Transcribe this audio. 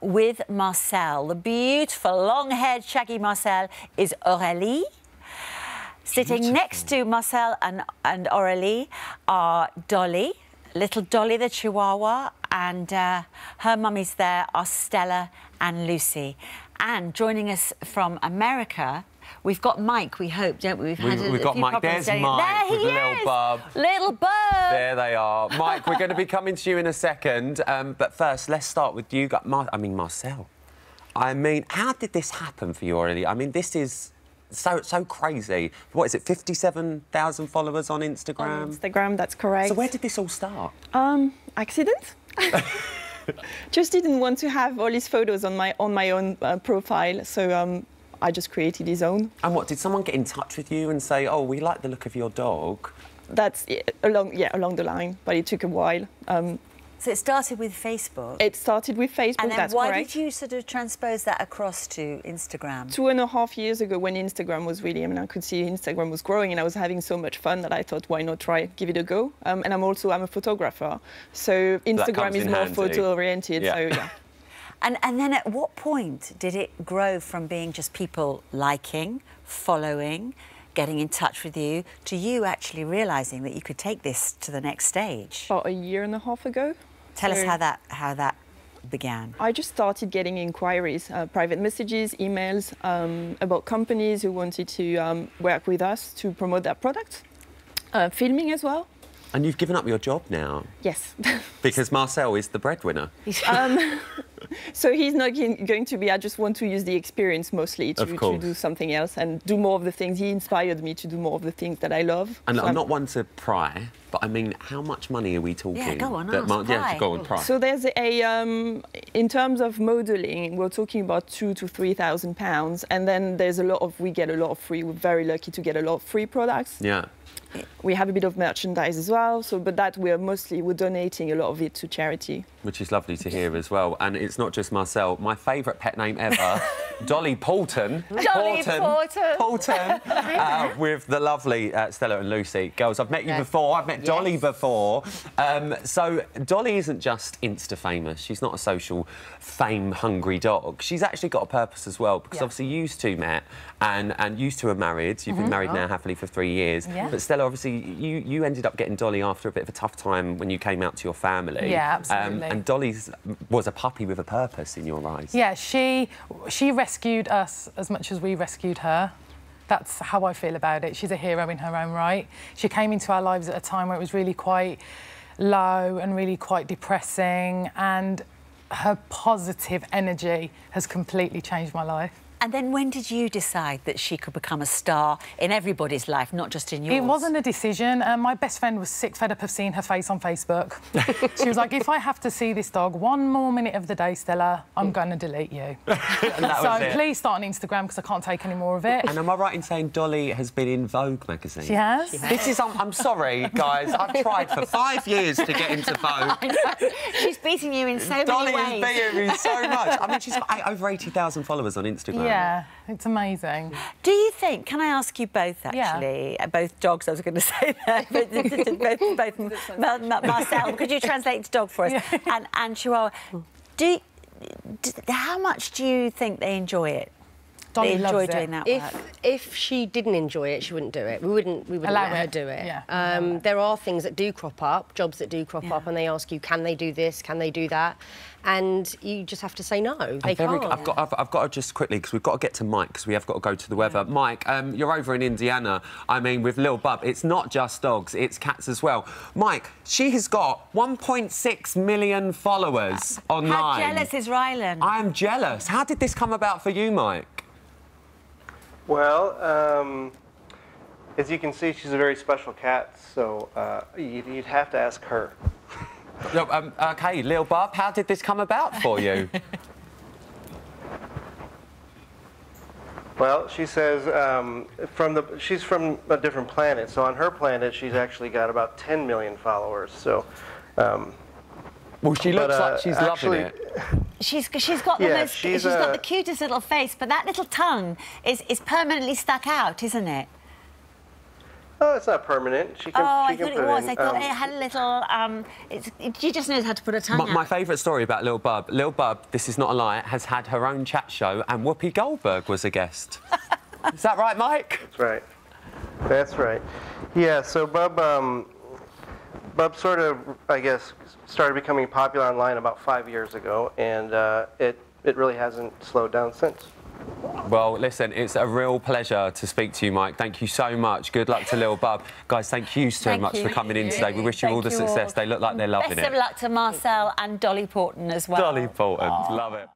with Marcel. The beautiful, long-haired, shaggy Marcel is Aurélie. Sitting next to Marcel and Aurélie are Dolly, little Dolly the Chihuahua, and her mummies there are Stella and Lucy. And joining us from America, we've got Mike, we hope, don't we? We've got Mike. There's Mike with Lil Bub. Lil Bub. There they are. Mike, we're going to be coming to you in a second. But first, let's start with you. Marcel. I mean, how did this happen for you already? I mean, this is so crazy. What is it, 57,000 followers on Instagram? On Instagram, that's correct. So where did this all start? Accident. Just didn't want to have all these photos on my own profile, so I just created his own. And what, did someone get in touch with you and say, oh, we like the look of your dog? That's along the line, but it took a while. So it started with Facebook? It started with Facebook, and then that's why correct. did you sort of transpose that across to Instagram? 2.5 years ago, when Instagram was really, I could see Instagram was growing and I was having so much fun that I thought, why not give it a go? And I'm a photographer, so Instagram is more photo-oriented, yeah. so yeah. And then at what point did it grow from being just people liking, following, getting in touch with you, to you actually realising that you could take this to the next stage? About 1.5 years ago. Tell us how that began. I just started getting inquiries, private messages, emails about companies who wanted to work with us to promote their products, filming as well. And you've given up your job now? Yes. Because Marcel is the breadwinner. So he's not going to be. I just want to use the experience mostly to do something else and do more of the things. He inspired me to do more of the things that I love. And so I'm not one to pry, but I mean, how much money are we talking? Yeah, go on, go on, pry. So there's in terms of modelling, we're talking about £2,000 to £3,000, and then there's we get a lot of free. We're very lucky to get a lot of free products. Yeah. We have a bit of merchandise as well, but that we're donating a lot of it to charity. Which is lovely to hear as well. And it's not just Marcel. My favourite pet name ever, Dolly Pawton. Dolly Pawton. Pawton. With the lovely Stella and Lucy. Girls, I've met you before. I've met Dolly before. So Dolly isn't just Insta famous. She's not a social fame-hungry dog. She's actually got a purpose as well, because obviously you two met and you two are married. You've been married now happily for 3 years. Yeah. But Stella, obviously, you ended up getting Dolly after a bit of a tough time when you came out to your family. Yeah, absolutely. And Dolly was a puppy with a purpose in your eyes. Yeah, she rescued us as much as we rescued her. That's how I feel about it. She's a hero in her own right. She came into our lives at a time where it was really quite low and really quite depressing, and her positive energy has completely changed my life. And then when did you decide that she could become a star in everybody's life, not just in yours? It wasn't a decision. My best friend was sick, fed up of seeing her face on Facebook. She was like, if I have to see this dog one more minute of the day, Stella, I'm going to delete you. So please start on Instagram, because I can't take any more of it. And am I right in saying Dolly has been in Vogue magazine? She has. This is... I'm sorry, guys. I've tried for 5 years to get into Vogue. She's beating you in so many ways. Dolly is beating me so much. I mean, she's got over 80,000 followers on Instagram. Yeah, it's amazing. Do you think, can I ask you both, actually, both dogs, I was going to say that, but both Marcel, could you translate to dog for us? Yeah. And Chihuahua, how much do you think they enjoy it? Dolly they enjoy doing that work? If she didn't enjoy it, she wouldn't do it. We wouldn't let her do it. Yeah. There are things that do crop up, jobs that do crop up, and they ask you, can they do this, can they do that? And you just have to say no. They can't. I've got to just quickly, because we've got to get to Mike, because we have got to go to the weather. Mike, you're over in Indiana. I mean, with Lil Bub, it's not just dogs, it's cats as well. Mike, she has got 1.6 million followers online. How jealous is Rylan? I am jealous. How did this come about for you, Mike? Well, as you can see, she's a very special cat, so you'd have to ask her. OK, Lil Bub, how did this come about for you? Well, she says she's from a different planet, so on her planet she's actually got about 10 million followers. So, well, she looks like she's loving it. She's got the she's got the cutest little face, but that little tongue is permanently stuck out, isn't it? Oh, it's not permanent. She can. Oh, she I can thought put it was. in, I thought it had a little. She just knows how to put a tongue out. My favourite story about Lil Bub. Lil Bub, this is not a lie, has had her own chat show, and Whoopi Goldberg was a guest. Is that right, Mike? That's right. That's right. Yeah. So Bub sort of, I guess, started becoming popular online about 5 years ago, and it really hasn't slowed down since. Well, listen, it's a real pleasure to speak to you, Mike. Thank you so much. Good luck to Lil Bub. Guys, thank you so much for coming in today. We wish you all the success. They look like they're loving it. Best of luck to Marcel and Dolly Pawton as well. Dolly Pawton, love it.